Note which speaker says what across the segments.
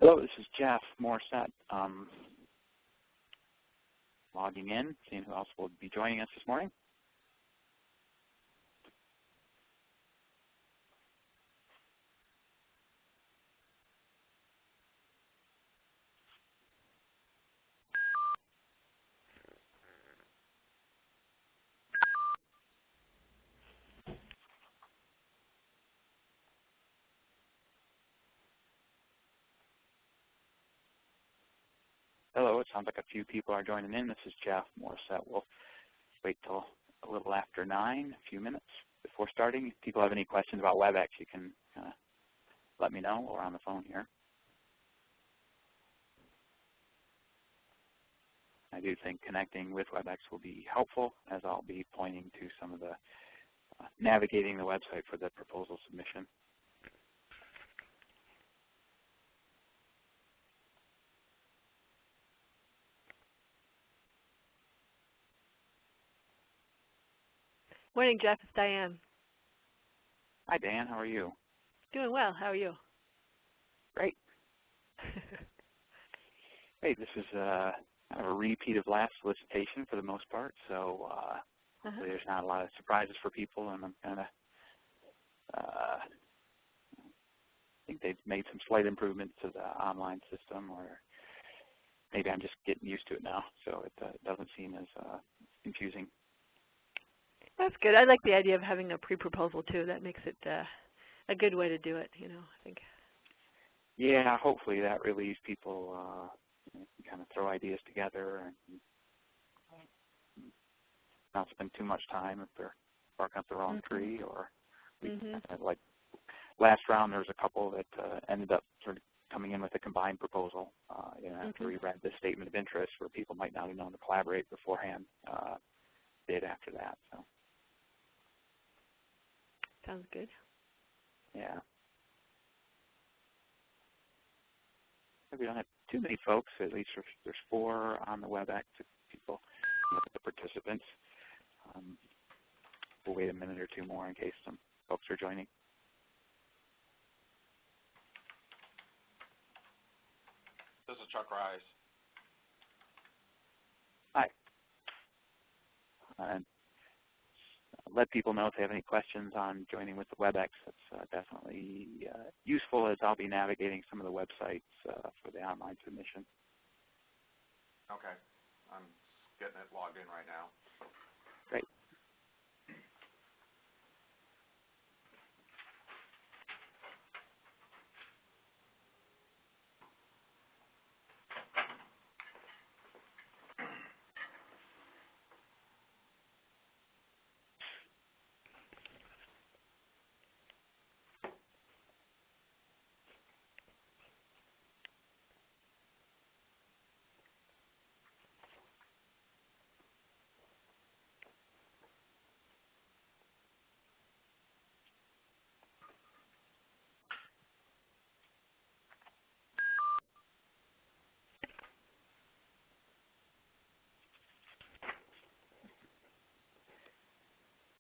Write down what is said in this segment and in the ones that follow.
Speaker 1: Hello, this is Jeff Morissette. Logging in, seeing who else will be joining us this morning. Hello, it sounds like a few people are joining in. This is Jeff Morissette. We'll wait till a little after 9, a few minutes before starting. If people have any questions about WebEx, you can let me know or on the phone here. I do think connecting with WebEx will be helpful, as I'll be pointing to some of the navigating the website for the proposal submission.
Speaker 2: Morning, Jeff. It's Diane.
Speaker 1: Hi, Dan. How are you?
Speaker 2: Doing well. How are you?
Speaker 1: Great. Hey, this is kind of a repeat of last solicitation for the most part, so hopefully there's not a lot of surprises for people, and I'm kind of I think they've made some slight improvements to the online system, or maybe I'm just getting used to it now, so it doesn't seem as confusing.
Speaker 2: That's good. I like the idea of having a pre-proposal too. That makes it a good way to do it, I think.
Speaker 1: Yeah, hopefully that relieves people kind of throw ideas together and not spend too much time if they're barking up the wrong tree, or like last round there was a couple that ended up sort of coming in with a combined proposal after we read the statement of interest, where people might not have known to collaborate beforehand, did after that. So
Speaker 2: sounds good.
Speaker 1: Yeah. We don't have too many folks, at least there's 4 on the WebEx people, look at the participants. We'll wait a minute or 2 more in case some folks are joining.
Speaker 3: This is Chuck Rice.
Speaker 1: Hi. And let people know if they have any questions on joining with the WebEx. That's definitely useful, as I'll be navigating some of the websites for the online submission.
Speaker 3: Okay. I'm getting it logged in right now.
Speaker 1: Great.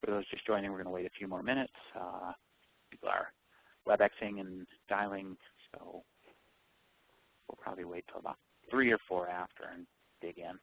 Speaker 1: For those just joining, we're going to wait a few more minutes. People are WebExing and dialing, so we'll probably wait till about 3 or 4 after and dig in.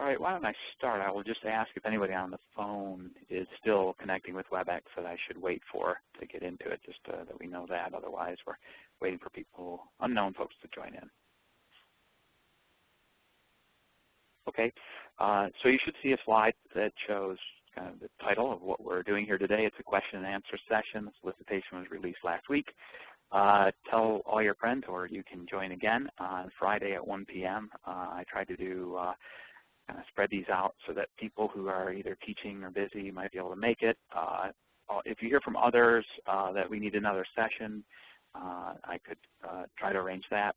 Speaker 1: All right, why don't I start? I will just ask if anybody on the phone is still connecting with WebEx that I should wait for to get into it, just that we know that. Otherwise, we're waiting for people, unknown folks, to join in. Okay, so you should see a slide that shows kind of the title of what we're doing here today. It's a question and answer session. The solicitation was released last week. Tell all your friends, or you can join again on Friday at 1 p.m. I tried to do kind of spread these out so that people who are either teaching or busy might be able to make it. If you hear from others that we need another session, I could try to arrange that.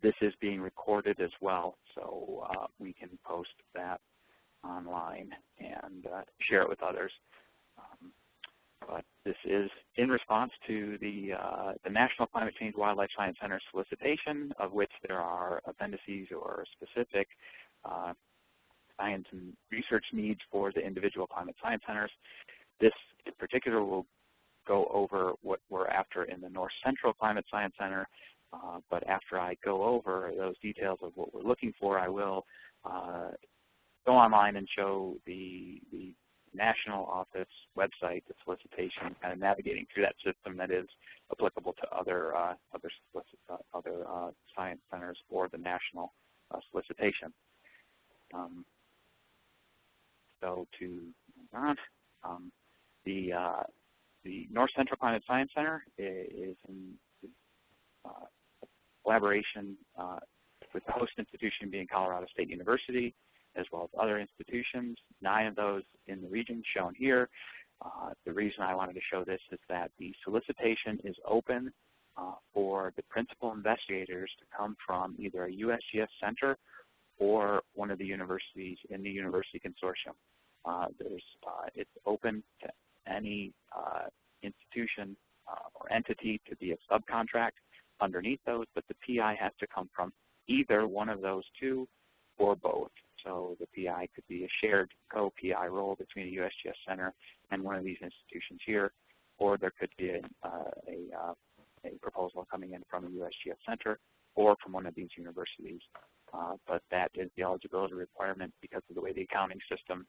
Speaker 1: This is being recorded as well, so we can post that online and share it with others. But this is in response to the National Climate Change Wildlife Science Center solicitation, of which there are appendices or specific science and research needs for the individual climate science centers. This in particular will go over what we're after in the North Central Climate Science Center, but after I go over those details of what we're looking for, I will go online and show the national office website, the solicitation, kind of navigating through that system that is applicable to other science centers or the national solicitation. So to move on, the North Central Climate Science Center is in collaboration with the host institution being Colorado State University, as well as other institutions, 9 of those in the region shown here. The reason I wanted to show this is that the solicitation is open for the principal investigators to come from either a USGS center or one of the universities in the university consortium. It's open to any institution or entity to be a subcontract underneath those, but the PI has to come from either one of those two or both. So the PI could be a shared co-PI role between a USGS center and one of these institutions here, or there could be a proposal coming in from a USGS center or from one of these universities. But that is the eligibility requirement because of the way the accounting system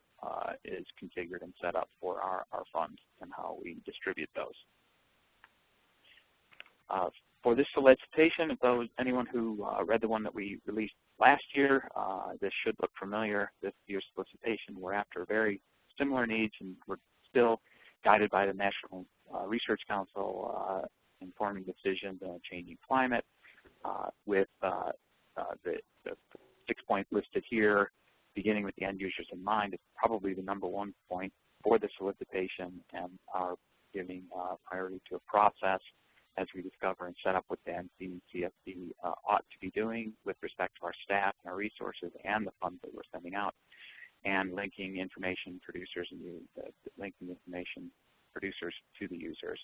Speaker 1: is configured and set up for our funds and how we distribute those. For this solicitation, anyone who read the one that we released last year, this should look familiar. This year's solicitation, we're after very similar needs, and we're still guided by the National Research Council informing decisions on a changing climate with the 6 points listed here, beginning with the end users in mind, is probably the #1 point for the solicitation, and are giving priority to a process as we discover and set up what the NC CSC ought to be doing with respect to our staff and our resources and the funds that we're sending out, and linking information producers and linking information producers to the users.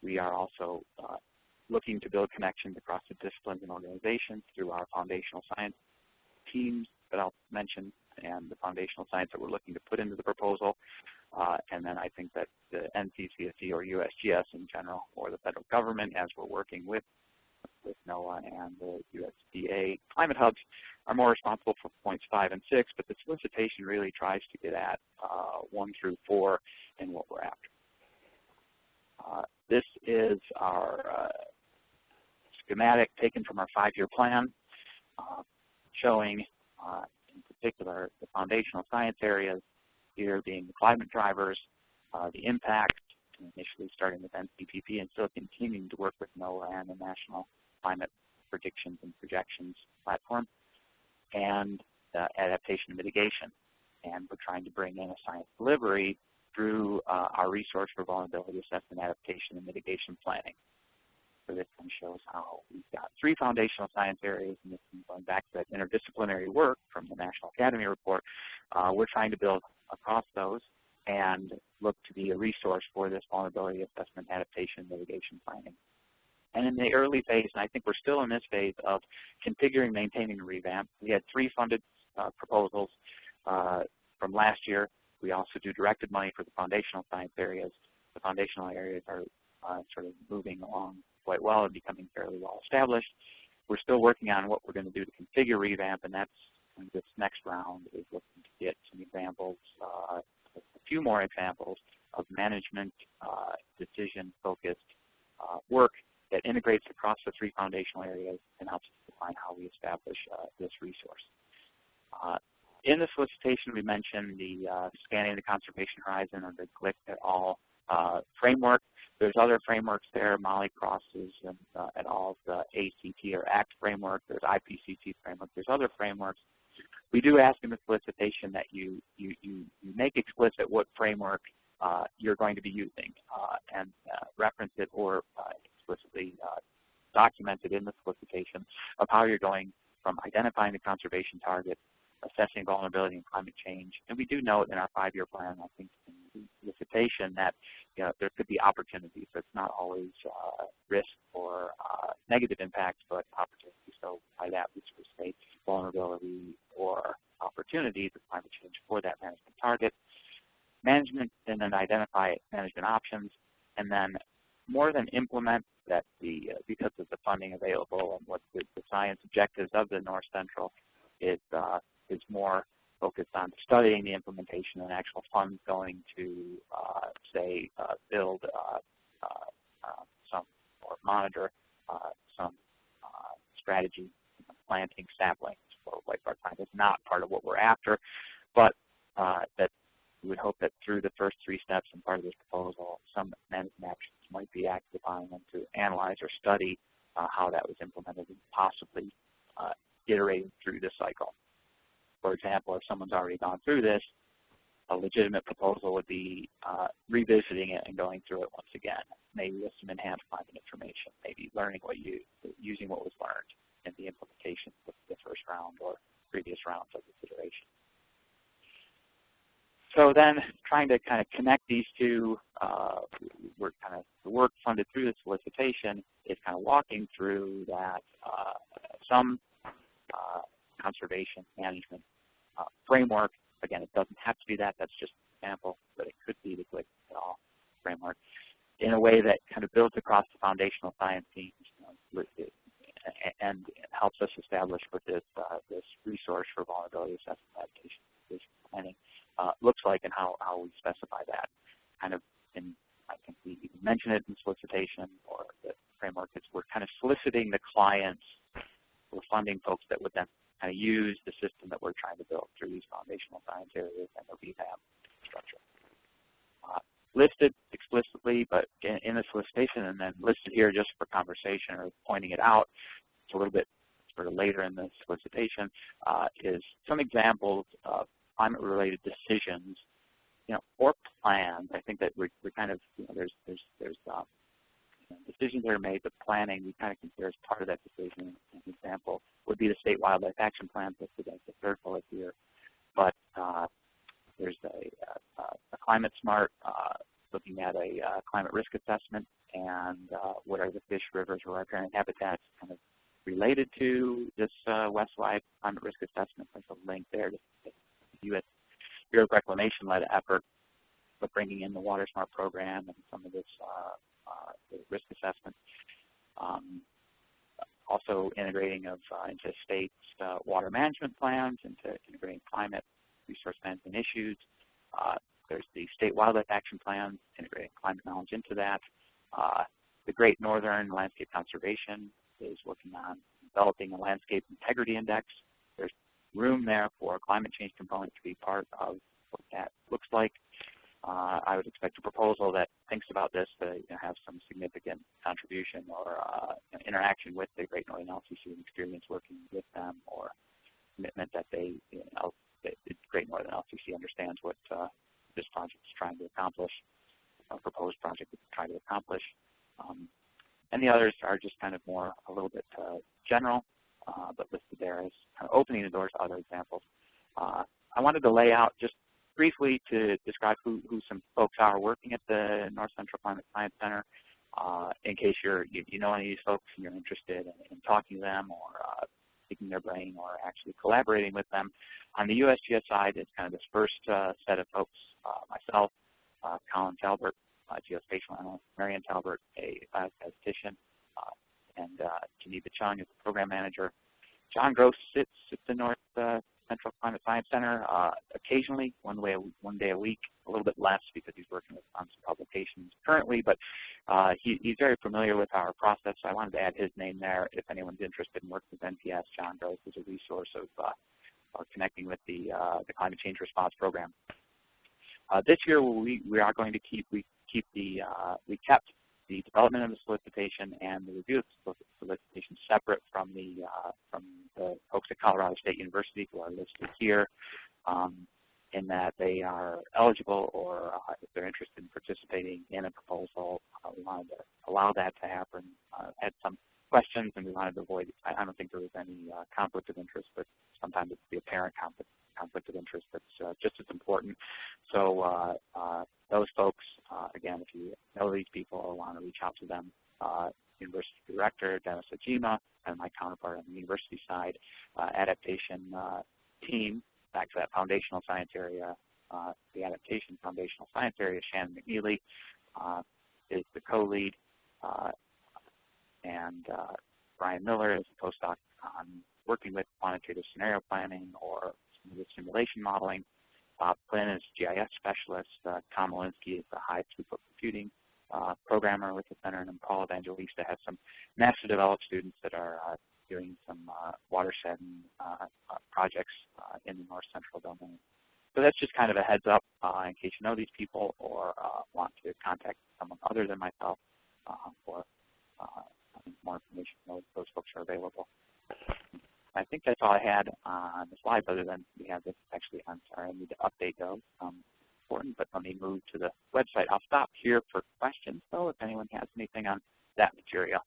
Speaker 1: We are also looking to build connections across the disciplines and organizations through our foundational science teams that I'll mention, and the foundational science that we're looking to put into the proposal. And then I think that the NC CSC or USGS in general, or the federal government, as we're working with NOAA and the USDA climate hubs, are more responsible for points 5 and 6, but the solicitation really tries to get at 1 through 4 and what we're after. This is our schematic taken from our 5-year plan, showing in particular the foundational science areas, here being the climate drivers, the impact, initially starting with NCPP and still continuing to work with NOAA and the National Climate Predictions and Projections platform, and adaptation and mitigation. And we're trying to bring in a science delivery through our resource for vulnerability assessment, adaptation, and mitigation planning. So this one shows how we've got 3 foundational science areas, and this is going back to that interdisciplinary work from the National Academy report. We're trying to build across those and look to be a resource for this vulnerability assessment, adaptation, and mitigation planning. And in the early phase, and I think we're still in this phase of configuring, maintaining, and revamp, we had 3 funded proposals from last year. We also do directed money for the foundational science areas. The foundational areas are sort of moving along quite well and becoming fairly well established. We're still working on what we're going to do to configure revamp, and that's this next round is looking to get some examples, a few more examples of management decision-focused work that integrates across the 3 foundational areas and helps us define how we establish this resource. In the solicitation, we mentioned the Scanning the Conservation Horizon, or the Glick et al. Framework. There's other frameworks there, Molly Cross's and et al.'s ACT or ACT framework. There's IPCC framework. There's other frameworks. We do ask in the solicitation that you make explicit what framework you're going to be using and reference it or explicitly document it in the solicitation of how you're going from identifying the conservation target, assessing vulnerability and climate change. And we do note in our 5-year plan, I think in the solicitation, that there could be opportunities. So it's not always risk or negative impacts, but opportunities. So by that we sort of say vulnerability or opportunities of climate change for that management target. Management, and then identify management options, and then more than implement that because of the funding available and what the science objectives of the North Central is more focused on studying the implementation and actual funds going to, say, build some or monitor some strategy, planting saplings for whitebark pine. It's not part of what we're after, but that we would hope that through the first 3 steps and part of this proposal, some management actions might be acted upon them to analyze or study how that was implemented and possibly iterating through the cycle. For example, if someone's already gone through this, a legitimate proposal would be revisiting it and going through it once again, maybe with some enhanced climate information, maybe learning using what was learned in the implementation of the first round or previous rounds of this iteration. So then, trying to kind of connect these two, the work funded through the solicitation is kind of walking through that some conservation management framework. Again, it doesn't have to be that. That's just an example, but it could be the Glick et al. Framework in a way that kind of builds across the foundational science teams and helps us establish what this resource for vulnerability assessment, adaptation, planning looks like, and how we specify that. Kind of, I think we mentioned it in solicitation or the framework. We're kind of soliciting the clients. We're funding folks that would then kind of use the system that we're trying to build through these foundational science areas and the rehab structure. Listed explicitly, but in the solicitation, and then listed here just for conversation or pointing it out. It's a little bit sort of later in the solicitation, is some examples of climate-related decisions, or plans. I think that we're kind of, there's decisions that are made, but planning we kind of consider as part of that decision. An example would be the State Wildlife Action Plan listed as the 3rd bullet here. But there's a climate smart, looking at a climate risk assessment and what are the fish, rivers, or riparian habitats kind of related to this Westlife climate risk assessment. There's a link there to the U.S. Bureau of Reclamation-led effort, but bringing in the Water Smart program and some of this the risk assessment. Also integrating into states water management plans, into integrating climate resource management issues. There's the State Wildlife Action Plans, integrating climate knowledge into that. The Great Northern Landscape Conservation is working on developing a landscape integrity index. There's room there for a climate change component to be part of what that looks like. I would expect a proposal that thinks about this to have some significant contribution or interaction with the Great Northern LCC and experience working with them, or commitment that the Great Northern LCC understands what this project is trying to accomplish, a proposed project is trying to accomplish. And the others are just kind of more a little bit general, but listed there as kind of opening the doors to other examples. I wanted to lay out just briefly to describe who some folks are working at the North Central Climate Science Center, in case you know any of these folks and you're interested in talking to them or picking their brain or actually collaborating with them. On the USGS side, it's kind of this first set of folks, myself, Colin Talbert, geospatial analyst, Marianne Talbert, a biostatistician, and Geneva Chung is the program manager. John Gross sits in North Central Climate Science Center occasionally, one day a week, a little bit less because he's working on some publications currently, but he's very familiar with our process, so I wanted to add his name there. If anyone's interested in working with NPS, John Gross is a resource of connecting with the Climate Change Response Program. This year we are going to we kept the development of the solicitation and the review of the solicitation separate from the folks at Colorado State University who are listed here, in that they are eligible, or if they're interested in participating in a proposal, we wanted to allow that to happen. Had some questions, and we wanted to avoid, I don't think there was any conflict of interest, but sometimes it's the apparent conflict of interest that's just as important. So those folks, again, if you know these people or want to reach out to them, University Director Dennis Ajima and my counterpart on the university side, adaptation team, back to that foundational science area, the adaptation foundational science area, Shannon McNeely is the co-lead, and Brian Miller is a postdoc on working with quantitative scenario planning or simulation modeling. Bob Quinn is GIS specialist. Tom Malinsky is the high throughput computing programmer with the center, and Paul Evangelista has some master developed students that are doing some watershed projects in the north central domain. So that's just kind of a heads up in case you know these people or want to contact someone other than myself for more information. Those folks are available. I think that's all I had on the slides, other than we have this actually. I'm sorry, I need to update those. Important, but let me move to the website. I'll stop here for questions, though, if anyone has anything on that material.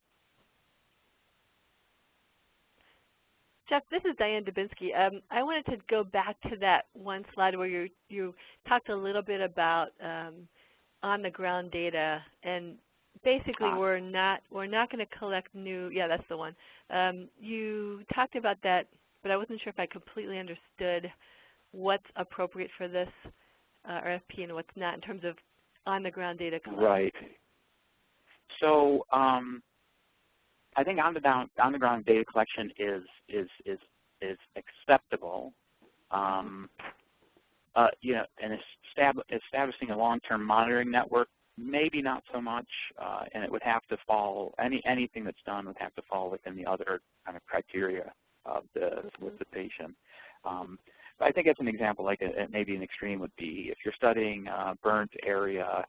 Speaker 2: Jeff, this is Diane Dubinsky. I wanted to go back to that one slide where you talked a little bit about on-the-ground data, and basically we're not going to collect new. Yeah, that's the one. You talked about that, but I wasn't sure if I completely understood what's appropriate for this RFP and what's not in terms of on-the-ground data collection.
Speaker 1: Right. So I think on-the-ground data collection is acceptable. You know, and establishing a long-term monitoring network, maybe not so much, and it would have to fall. Anything that's done would have to fall within the other kind of criteria of the solicitation. But I think as an example, like maybe an extreme would be if you're studying burnt area,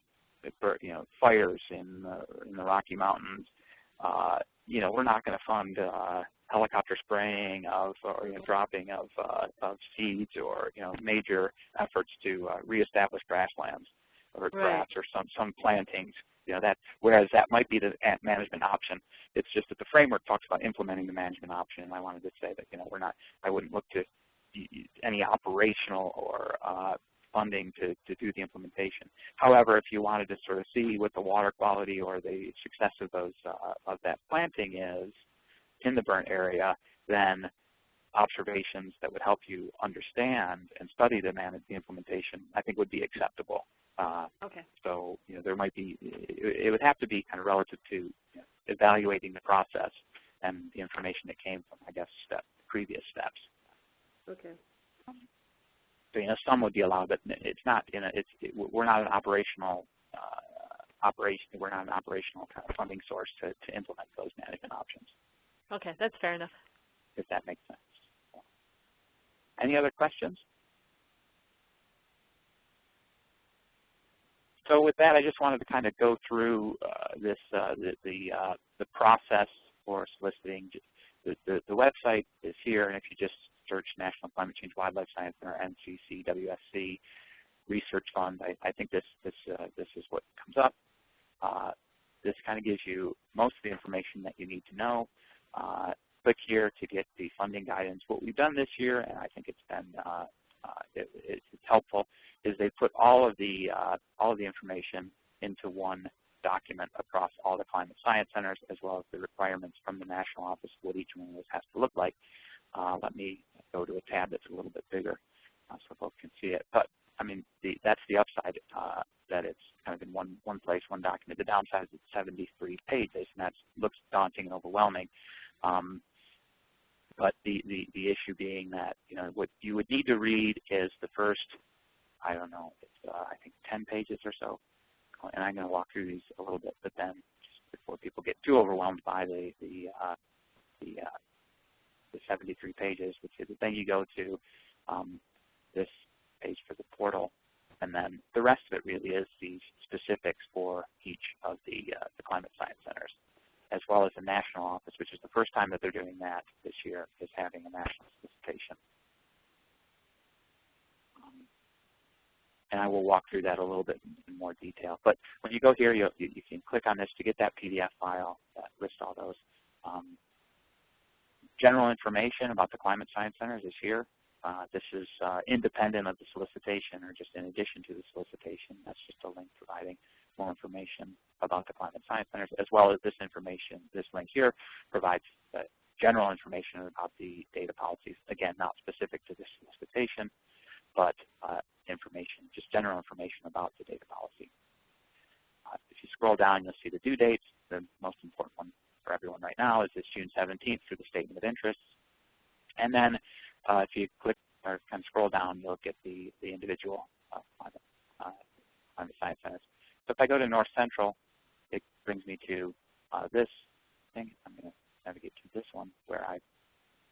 Speaker 1: fires in the Rocky Mountains. You know, we're not going to fund helicopter spraying or dropping of seeds or major efforts to reestablish grasslands or grass or some plantings. Whereas that might be the management option. It's just that the framework talks about implementing the management option, and I wanted to say that I wouldn't look to any operational or funding to do the implementation. However, if you wanted to sort of see what the water quality or the success of that planting is in the burnt area, then observations that would help you understand and study the implementation, I think, would be acceptable.
Speaker 2: Okay.
Speaker 1: So there might be, it would have to be kind of relative to evaluating the process and the information that came from, I guess, previous steps.
Speaker 2: Okay.
Speaker 1: So some would be allowed, but it's not. We're not an operational We're not an operational kind of funding source to implement those management options.
Speaker 2: Okay, that's fair enough.
Speaker 1: If that makes sense. Any other questions? So with that, I just wanted to kind of go through the process for soliciting. The website is here, and if you just search National Climate Change Wildlife Science Center, NC CSC Research Fund, I think this is what comes up. This kind of gives you most of the information that you need to know. Click here to get the funding guidance. What we've done this year, and I think it's been it's helpful, is they put all of the information into one document across all the climate science centers, as well as the requirements from the national office, what each one of those has to look like. Let me go to a tab that's a little bit bigger so folks can see it. But I mean, that's the upside, that it's kind of in one place, one document. The downside is it's 73 pages, and that looks daunting and overwhelming. But the issue being that, what you would need to read is the first, I don't know, it's, I think 10 pages or so. And I'm going to walk through these a little bit, but then just before people get too overwhelmed by the 73 pages, which is then you go to this page for the portal, and then the rest of it really is these specifics for each of the climate science centers, as well as the national office, which is the first time that they're doing that this year, is having a national solicitation. And I will walk through that a little bit in more detail. But when you go here, you can click on this to get that PDF file that lists all those. General information about the climate science centers is here. This is independent of the solicitation, or just in addition to the solicitation. That's just a link providing more information about the climate science centers, as well as this information. This link here provides general information about the data policies. Again, not specific to this solicitation, but information, just general information about the data policy. If you scroll down, you'll see the due dates. The most important one for everyone right now is this June 17th through the statement of interests. And then if you click or kind of scroll down, you'll get the individual climate science centers. So if I go to North Central, it brings me to this thing. I'm going to navigate to this one where I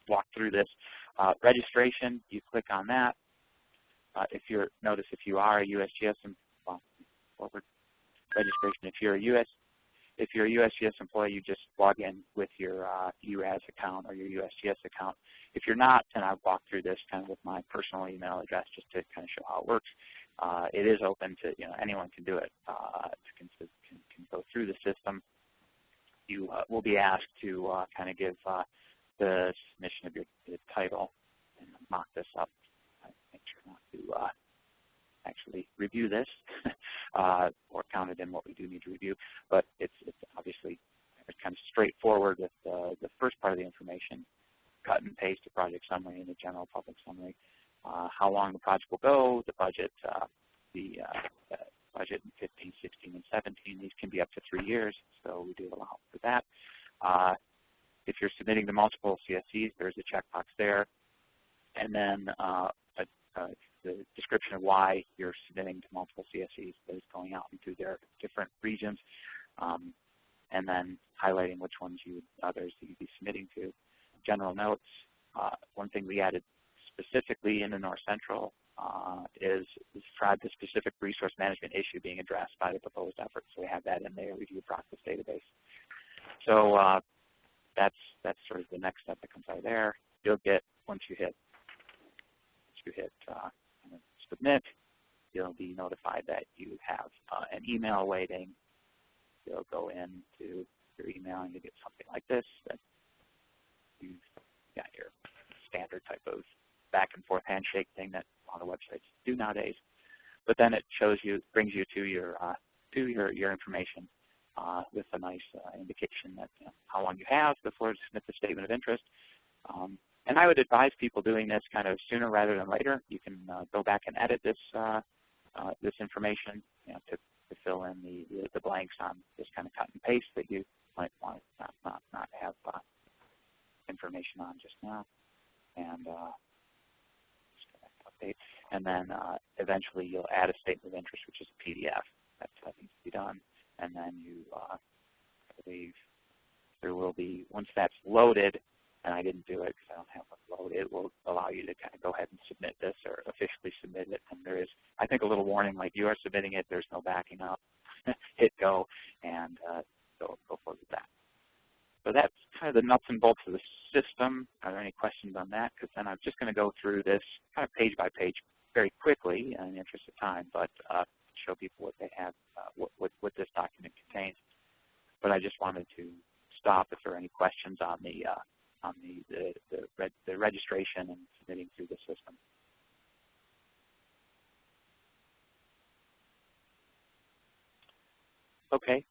Speaker 1: walk through this. Registration, you click on that. If you are a USGS, forward registration. If you're a USGS employee, you just log in with your UAS account or your USGS account. If you're not, and I've walked through this kind of with my personal email address just to kind of show how it works. It is open to, anyone can do it, can go through the system. You will be asked to kind of give the submission of your title and mock this up. Make sure not to actually review this or count it in what we do need to review. But it's obviously kind of straightforward with the first part of the information, cut and paste the project summary and the general public summary, how long the project will go, the budget, budget in 15, 16, and 17. These can be up to 3 years, so we do allow for that. If you're submitting to multiple CSCs, there's a checkbox there. And then the description of why you're submitting to multiple CSCs that is going out into their different regions, and then highlighting which ones others that you'd be submitting to. General notes. One thing we added specifically in the North Central is describe the specific resource management issue being addressed by the proposed effort. So we have that in their review process database. So that's sort of the next step that comes out of there. You'll get, once you hit submit, you'll be notified that you have an email awaiting. You'll go into your email and you get something like this, that you've got your standard type of back and forth handshake thing that a lot of websites do nowadays. But then it brings you to your information with a nice indication that how long you have before to submit the statement of interest. And I would advise people doing this kind of sooner rather than later. You can go back and edit this this information, to fill in the blanks on this kind of cut and paste that you might want to not have information on just now. And just go back to update. And then eventually you'll add a statement of interest, which is a PDF. That needs to be done. And then I believe there will be, once that's loaded, and I didn't do it because I don't have it loaded, it will allow you to kind of go ahead and submit this or officially submit it. And there is, I think, a little warning, like you are submitting it, there's no backing up. Hit go and go forward with that. So that's kind of the nuts and bolts of the system. Are there any questions on that? Because then I'm just going to go through this kind of page by page very quickly in the interest of time, but show people what they have, what this document contains. But I just wanted to stop if there are any questions on the registration and submitting through the system. Okay,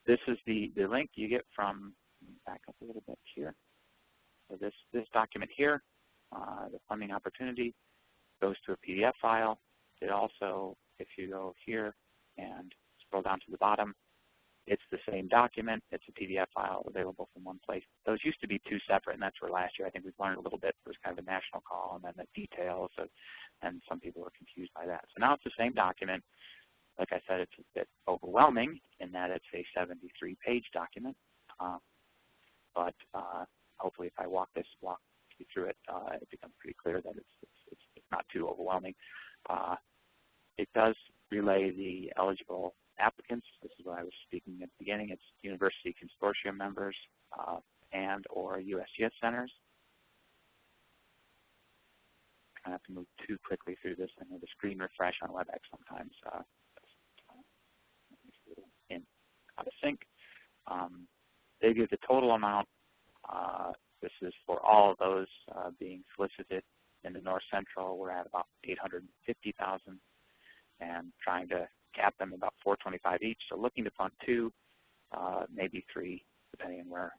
Speaker 1: this is the link you get from, back up a little bit here. So this document here, the funding opportunity, goes to a PDF file. It also, if you go here and scroll down to the bottom, it's the same document. It's a PDF file available from one place. Those used to be two separate, and that's where last year I think we've learned a little bit. There was kind of a national call and then the details, and some people were confused by that. So now it's the same document. Like I said, it's a bit overwhelming in that it's a 73-page document. But hopefully if I walk you through it, it becomes pretty clear that it's not too overwhelming. It does relay the eligible applicants. This is what I was speaking at the beginning. It's university consortium members and or USGS centers. I have to move too quickly through this. I know the screen refresh on WebEx sometimes in out of sync. They give the total amount. This is for all of those being solicited in the North Central. We're at about $850,000 and trying to cap them about $425 each. So looking to fund 2, maybe 3, depending on where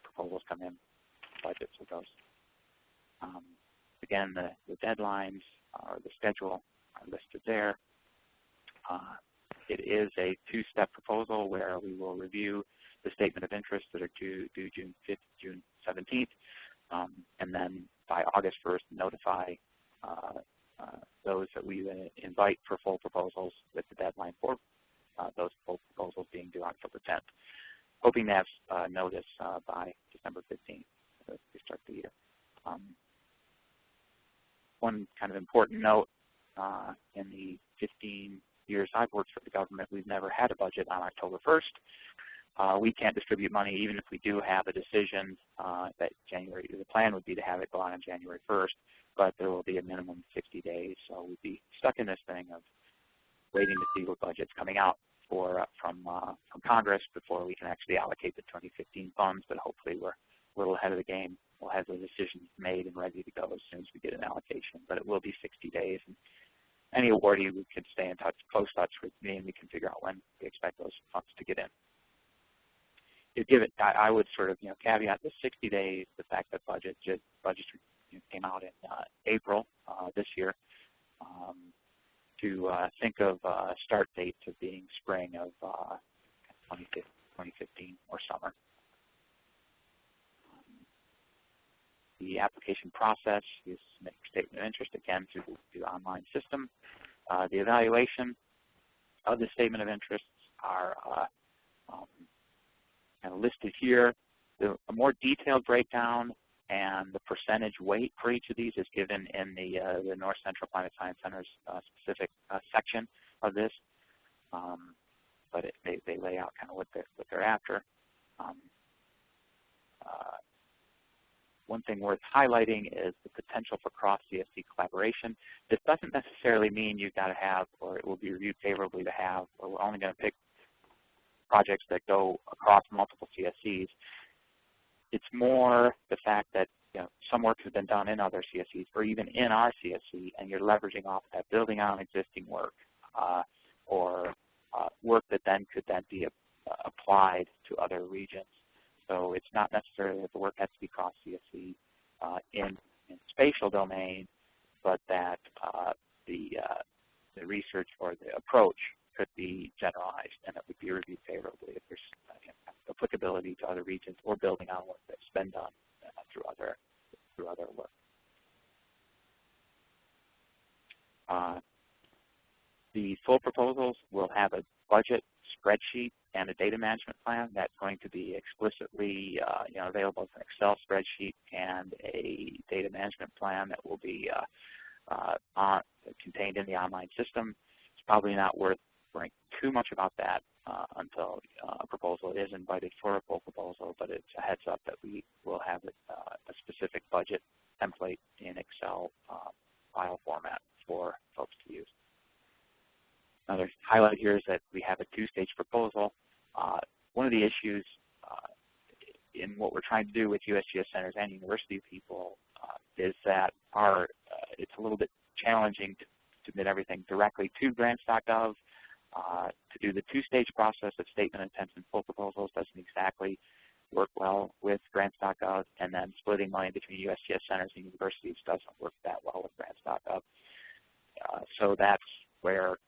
Speaker 1: proposals come in, budgets of those. Again, the deadlines or the schedule are listed there. It is a 2-step proposal where we will review the statement of interest that are due June 5th, June 17th, and then by August 1st notify those that we invite for full proposals with the deadline for those full proposals being due October 10th. Hoping to have notice by December 15th to start the year. One kind of important note, in the 15 years I've worked for the government, we've never had a budget on October 1st. We can't distribute money even if we do have a decision that the plan would be to have it go on January 1st, but there will be a minimum of 60 days. So we'd be stuck in this thing of waiting to see what budget's coming out from Congress before we can actually allocate the 2015 funds, but hopefully we're a little ahead of the game. We'll have the decisions made and ready to go as soon as we get an allocation, but it will be 60 days. And any awardee, we could stay in touch, close touch with me, and we can figure out when we expect those funds to get in. To give it, I would sort of caveat the 60 days, the fact that budgets came out in April this year, to think of start dates of being spring of 2015 or summer. The application process is submitting statement of interest, again, through the online system. The evaluation of the statement of interests are kind of listed here. A more detailed breakdown and the percentage weight for each of these is given in the North Central Climate Science Center's specific section of this, but they lay out kind of what they're after. One thing worth highlighting is the potential for cross-CSC collaboration. This doesn't necessarily mean you've got to have, or it will be reviewed favorably to have, or we're only going to pick projects that go across multiple CSCs. It's more the fact that some work has been done in other CSCs or even in our CSC, and you're leveraging off that, building on existing work, or work that could then be applied to other regions. So it's not necessarily that the work has to be cross-CSC in spatial domain, but that the research or the approach could be generalized, and it would be reviewed favorably if there's applicability to other regions or building on work that's been done through other work. The full proposals will have a budget spreadsheet and a data management plan that's going to be explicitly available as an Excel spreadsheet and a data management plan that will be contained in the online system. It's probably not worth worrying too much about that until a proposal is invited for a full proposal, but it's a heads up that we will have a specific budget template in Excel file format for folks to use. Another highlight here is that we have a 2-stage proposal. One of the issues in what we're trying to do with USGS centers and university people is that it's a little bit challenging to submit everything directly to grants.gov. To do the 2-stage process of statement of intent and full proposals doesn't exactly work well with grants.gov, and then splitting money between USGS centers and universities doesn't work that well with grants.gov. So that's where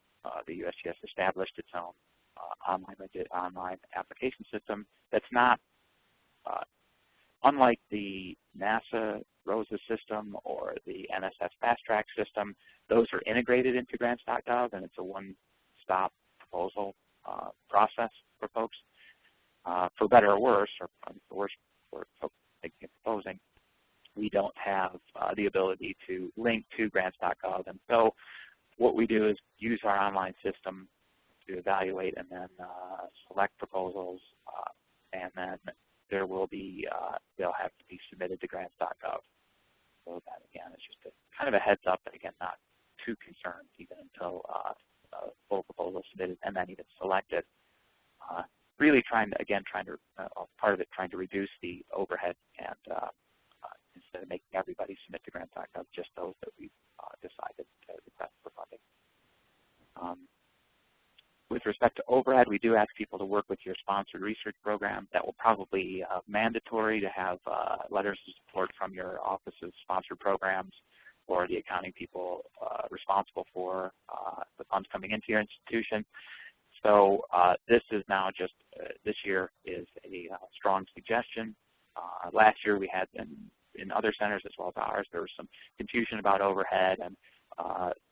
Speaker 1: the USGS established its own online application system that's not, unlike the NASA ROSA system or the NSF Fast Track system, those are integrated into grants.gov, and it's a one-stop proposal process for folks. For better or worse, or for worse for folks proposing, we don't have the ability to link to grants.gov, and so what we do is use our online system to evaluate and then select proposals, and then there will be, they'll have to be submitted to grants.gov. So that, again, is just kind of a heads up, but again, not too concerned even until full proposal submitted and then even selected. Really trying to, again, part of it trying to reduce the overhead and instead of making everybody submit to grants.gov, just those that we've decided to request for funding. With respect to overhead, we do ask people to work with your sponsored research program. That will probably be mandatory to have letters of support from your office's sponsored programs or the accounting people responsible for the funds coming into your institution. So this is now just, this year is a strong suggestion. Last year we had in other centers as well as ours, there was some confusion about overhead, and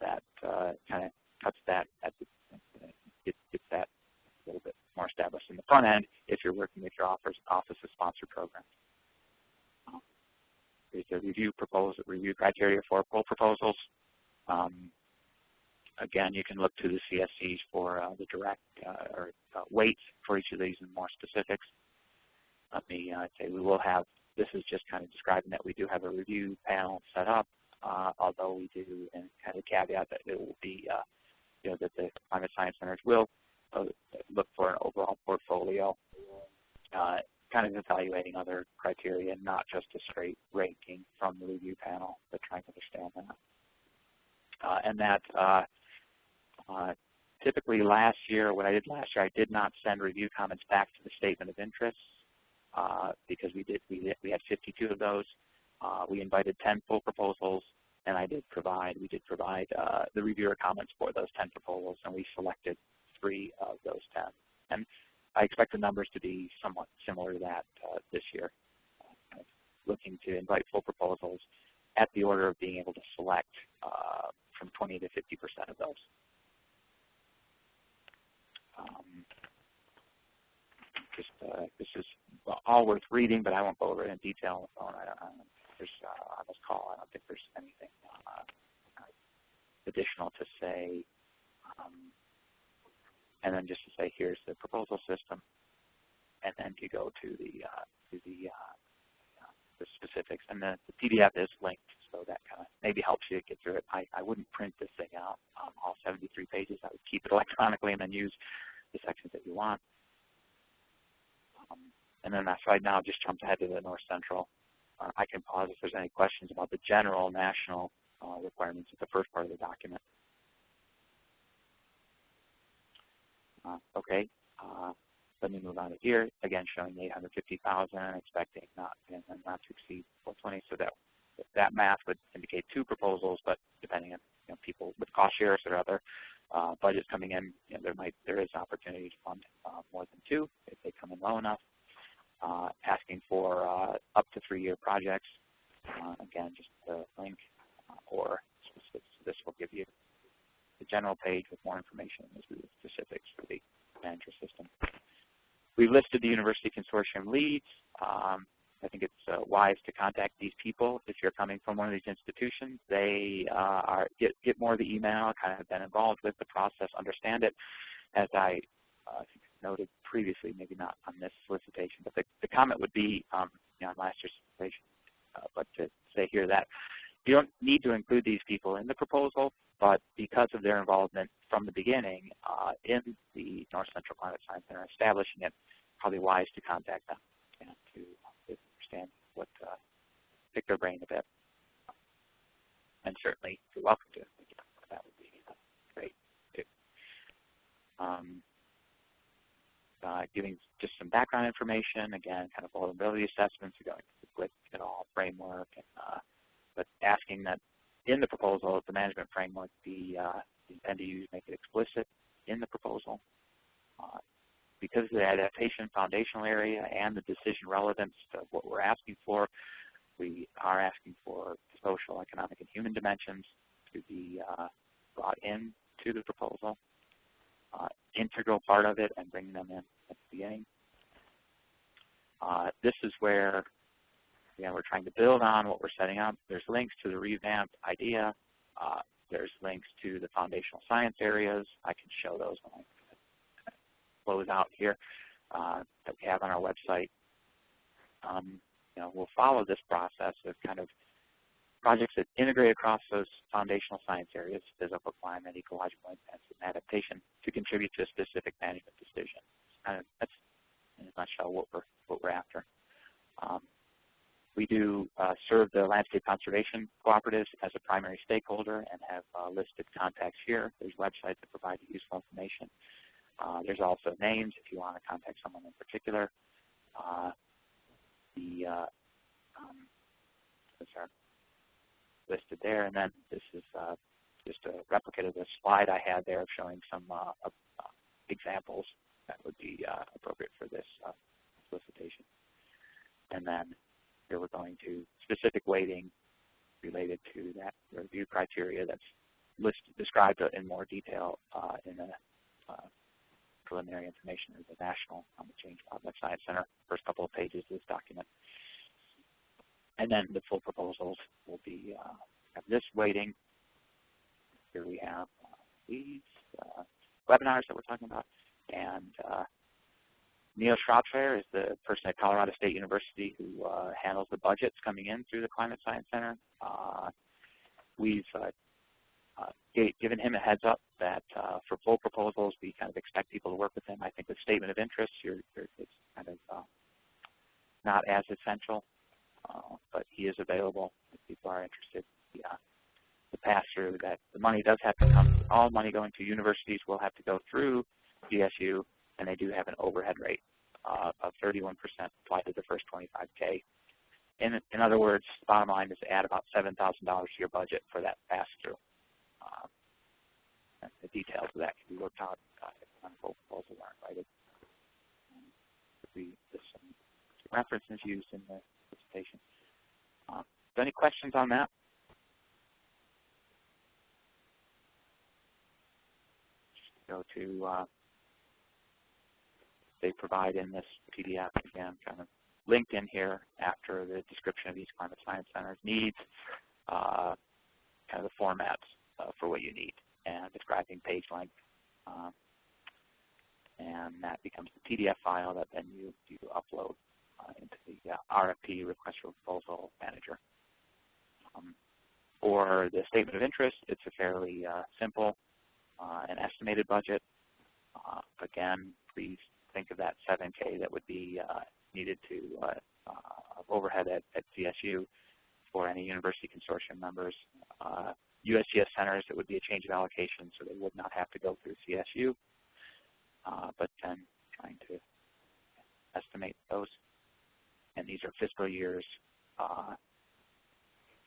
Speaker 1: that kind of cuts that gets that a little bit more established in the front end if you're working with your office's sponsored programs. There's a review criteria for full proposals. Again, you can look to the CSCs for the direct weights for each of these and more specifics. Let me say we will have, this is just kind of describing that we do have a review panel set up, although we do, and kind of caveat that it will be, that the climate science centers will look for an overall portfolio, kind of evaluating other criteria, not just a straight ranking from the review panel, but trying to understand that. And that typically last year, what I did last year, I did not send review comments back to the statement of interests because we had 52 of those. We invited 10 full proposals, and we did provide the reviewer comments for those 10 proposals, and we selected 3 of those 10. And I expect the numbers to be somewhat similar to that this year, looking to invite full proposals at the order of being able to select from 20 to 50% of those. This is all worth reading, but I won't go over it in detail on this call. I don't think there's anything additional to say. And then just to say, here's the proposal system, and then you go to the specifics, and the PDF is linked, so that kind of maybe helps you get through it. I wouldn't print this thing out, all 73 pages. I would keep it electronically and then use the sections that you want. And then that's right now just jumps ahead to the North Central. I can pause if there's any questions about the general national requirements at the first part of the document. Okay, let me move on to here. Again, showing 850,000, expecting not to exceed 420. So that math would indicate 2 proposals, but depending on people with cost shares or other budgets coming in, there is opportunity to fund more than 2 if they come in low enough. Asking for up to 3-year projects. Again, just the link or specifics. This will give you the general page with more information as to the specifics for the manager system. We listed the university consortium leads. I think it's wise to contact these people if you're coming from one of these institutions. They get more of the email, kind of have been involved with the process, understand it. As I think noted previously, maybe not on this solicitation, but the comment would be on last year's solicitation, but to say here that you don't need to include these people in the proposal, but because of their involvement from the beginning in the North Central Climate Science Center, establishing it, probably wise to contact them and to understand what, pick their brain a bit. And certainly, you're welcome to. That would be great too. Giving just some background information, again, kind of vulnerability assessments, going to the GLIC et al. Framework, and, but asking that in the proposal, the management framework be intended to make it explicit in the proposal. because of the adaptation foundational area and the decision relevance of what we're asking for, we are asking for social, economic, and human dimensions to be brought into the proposal, integral part of it, and bringing them in at the beginning. This is where, again, we're trying to build on what we're setting up. There's links to the revamped idea. There's links to the foundational science areas. I can show those when I close out here that we have on our website. We'll follow this process of kind of projects that integrate across those foundational science areas, physical, climate, ecological impacts, and adaptation, to contribute to a specific management decision. That's in a nutshell what we're after. We do serve the landscape conservation cooperatives as a primary stakeholder and have listed contacts here. There's websites that provide you useful information. There's also names if you want to contact someone in particular. Those are listed there, and then this is just a replicate of the slide I had there of showing some examples that would be appropriate for this solicitation. And then here we're going to specific weighting related to that review criteria that's described in more detail in the preliminary information of the National Climate Change Wildlife Science Center, first couple of pages of this document. And then the full proposals will be have this weighting. Here we have these webinars that we're talking about, and Neil Shropshire is the person at Colorado State University who handles the budgets coming in through the Climate Science Center. We've given him a heads up that for full proposals, we kind of expect people to work with him. I think with statement of interest, it's kind of not as essential, but he is available if people are interested. The pass-through that the money does have to come, all money going to universities will have to go through GSU, and they do have an overhead rate of 31% applied to the first $25K. In other words, the bottom line is to add about $7,000 to your budget for that pass-through. The details of that can be worked out if full proposals are invited. There's some references used in the presentation. Any questions on that? Just go to they provide in this PDF, again, kind of linked in here after the description of each climate science center's needs, kind of the formats for what you need, and describing page length. And that becomes the PDF file that then you upload into the RFP, Request for Proposal Manager. For the statement of interest, it's a fairly simple and estimated budget. Again, please think of that $7K that would be needed to overhead at CSU for any university consortium members. USGS centers, it would be a change of allocation, so they would not have to go through CSU. But then trying to estimate those. And these are fiscal years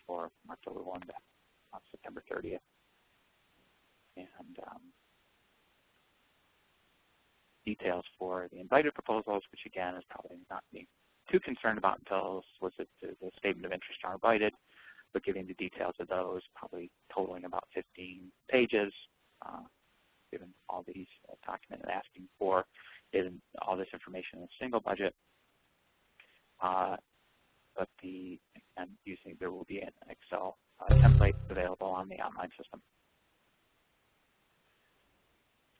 Speaker 1: for October 1 to September 30th. And details for the invited proposals, which again is probably not being too concerned about until the statement of interest are invited, but giving the details of those, probably totaling about 15 pages, given all these documents and asking for all this information in a single budget. But there will be an Excel template available on the online system.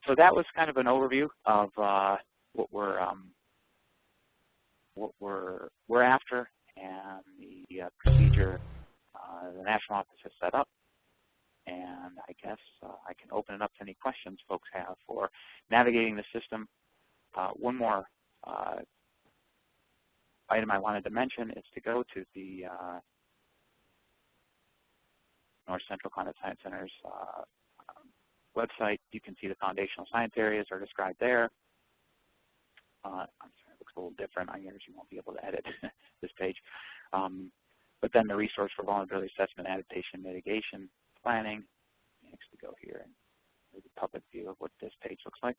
Speaker 1: So that was kind of an overview of what we're after and the procedure the National Office has set up. And I guess I can open it up to any questions folks have for navigating the system. One more item I wanted to mention is to go to the North Central Climate Science Center's website. You can see the foundational science areas are described there. I'm sorry, it looks a little different on yours. You won't be able to edit this page. But then the resource for vulnerability assessment, adaptation, mitigation, planning. Next we go here and there's a public view of what this page looks like.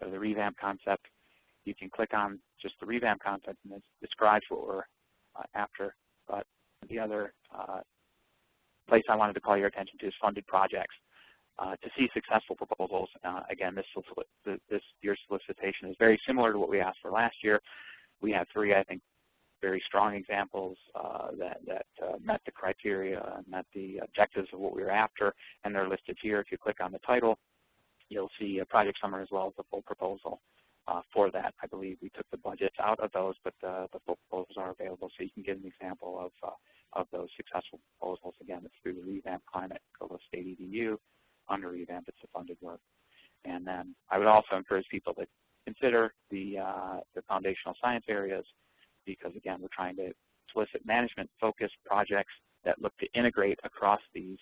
Speaker 1: So the revamp concept, you can click on just the revamp concept and it describes what we're after. But the other place I wanted to call your attention to is funded projects. To see successful proposals, again, this year's solicitation is very similar to what we asked for last year. We have 3, I think, very strong examples that met the criteria, met the objectives of what we were after, and they're listed here. If you click on the title, you'll see a project summary as well as the full proposal for that. I believe we took the budgets out of those, but the full proposals are available, so you can get an example of those successful proposals. Again, it's through the Revamp Climate Provo State EDU. Under Revamp, it's the funded work. And then I would also encourage people to consider the foundational science areas, because again, we're trying to solicit management-focused projects that look to integrate across these.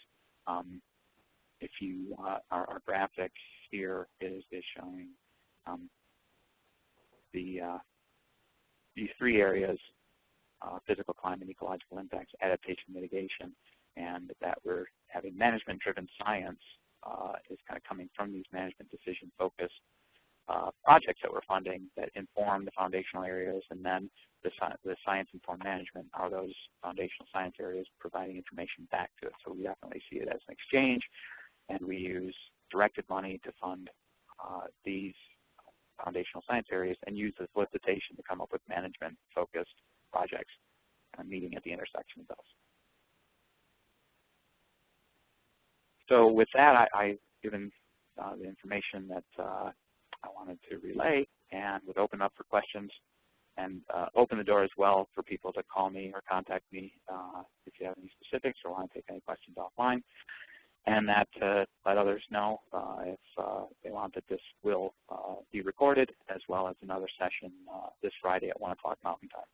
Speaker 1: If you, our graphic here is showing these 3 areas, physical, climate, ecological impacts, adaptation, mitigation, and that we're having management-driven science is kind of coming from these management decision-focused projects that we're funding that inform the foundational areas, and then the science-informed management are those foundational science areas providing information back to it. So we definitely see it as an exchange, and we use directed money to fund these foundational science areas and use the solicitation to come up with management-focused projects meeting at the intersection of those. So with that, I've given the information that I wanted to relay, and would open up for questions and open the door as well for people to call me or contact me if you have any specifics or want to take any questions offline. And that let others know if they want that this will be recorded, as well as another session this Friday at 1 o'clock Mountain Time.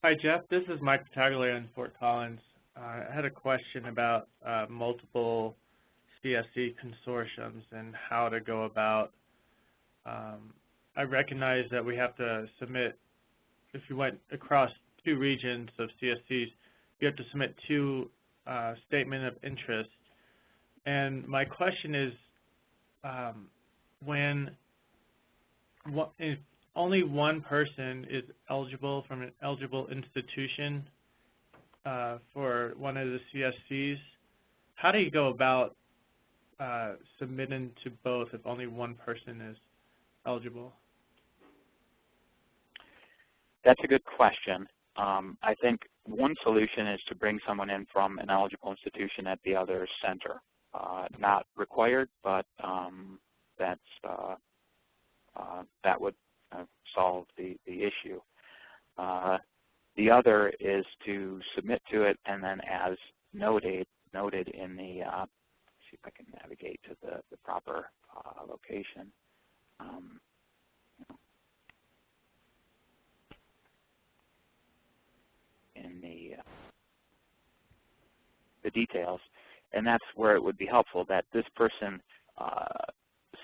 Speaker 4: Hi, Jeff. This is Mike Pataglia in Fort Collins. I had a question about multiple CSC consortiums and how to go about. I recognize that we have to submit, if you went across 2 regions of CSCs, you have to submit 2 statement of interest. And my question is, if only one person is eligible from an eligible institution for one of the CSCs, how do you go about submitting to both if only one person is eligible?
Speaker 1: That's a good question. I think one solution is to bring someone in from an eligible institution at the other center. Not required, but that would solve the issue. The other is to submit to it, and then as noted in the, see if I can navigate to the proper location. In the details, and that's where it would be helpful that this person,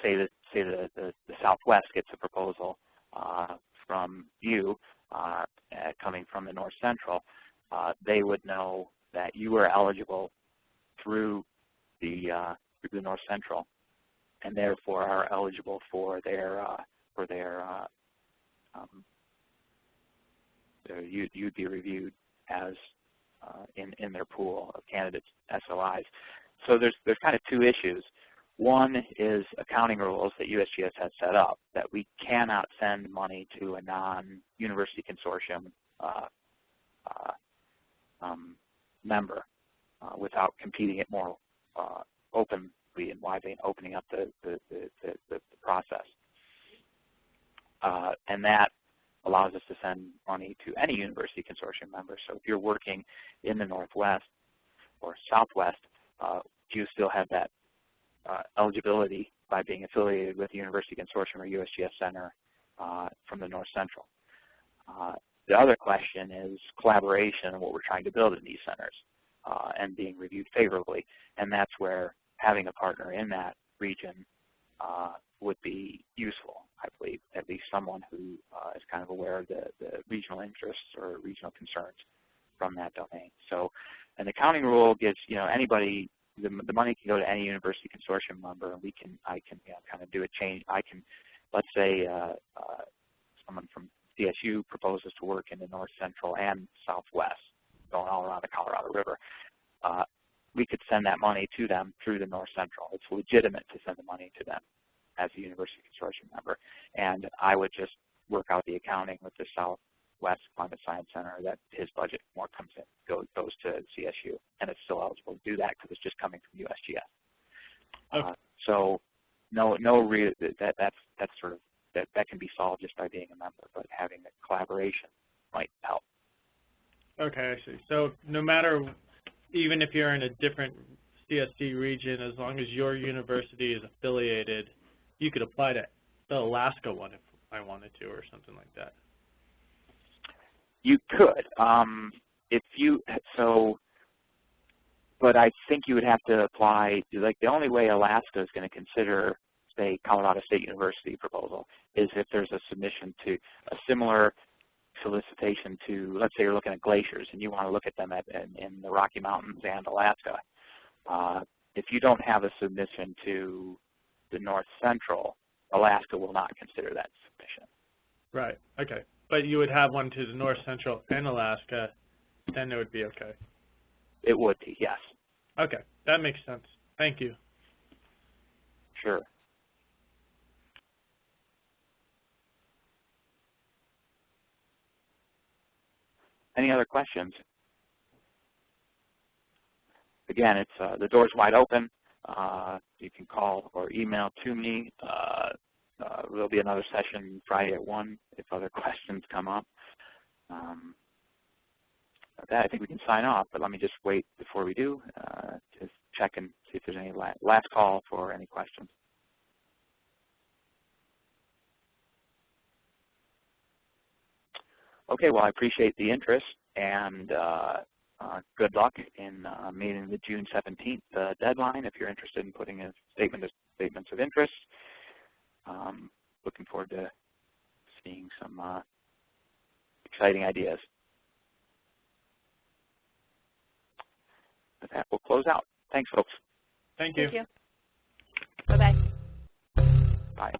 Speaker 1: say the Southwest gets a proposal from you coming from the North Central, they would know that you are eligible through the North Central, and therefore are eligible for you'd be reviewed as in their pool of candidates, SOIs. So there's kind of 2 issues. One is accounting rules that USGS has set up, that we cannot send money to a non-university consortium member without competing it more openly and widely and opening up the process. And that allows us to send money to any university consortium member. So if you're working in the Northwest or Southwest, you still have that eligibility by being affiliated with the University Consortium or USGS Center from the North Central. The other question is collaboration and what we're trying to build in these centers and being reviewed favorably. And that's where having a partner in that region would be useful, I believe, at least someone who is kind of aware of the regional interests or regional concerns from that domain. So an accounting rule gives anybody the money can go to any university consortium member, and I can kind of do a change. Let's say someone from CSU proposes to work in the North Central and Southwest, going all around the Colorado River. We could send that money to them through the North Central. It's legitimate to send the money to them as a university consortium member, and I would just work out the accounting with the Southwest Climate Science Center that his budget more comes in, goes to CSU, and it's still eligible to do that because it's just coming from USGS.
Speaker 4: Okay.
Speaker 1: So that's sort of that can be solved just by being a member, but having the collaboration might help.
Speaker 4: Okay, I see. So no matter, even if you're in a different CSC region, as long as your university is affiliated, you could apply to the Alaska one if I wanted to, or something like that.
Speaker 1: You could, but I think you would have to apply. Like the only way Alaska is going to consider, say, Colorado State University proposal is if there's a submission to a similar solicitation to, let's say you're looking at glaciers and you want to look at them in the Rocky Mountains and Alaska. If you don't have a submission to the North Central, Alaska will not consider that submission.
Speaker 4: Right, okay. But you would have one to the North Central and Alaska, then it would be okay.
Speaker 1: It would be, yes.
Speaker 4: Okay, that makes sense. Thank you.
Speaker 1: Sure. Any other questions? Again, it's the door's wide open. You can call or email to me. There'll be another session Friday at 1 if other questions come up. With that, I think we can sign off, but let me just wait before we do to check and see if there's any last call for any questions. Okay, well, I appreciate the interest, and good luck in meeting the June 17th deadline if you're interested in putting in statements of interest. Looking forward to seeing some exciting ideas. With that, we'll close out. Thanks, folks.
Speaker 4: Thank you.
Speaker 2: Thank you. Bye-bye.
Speaker 1: Bye.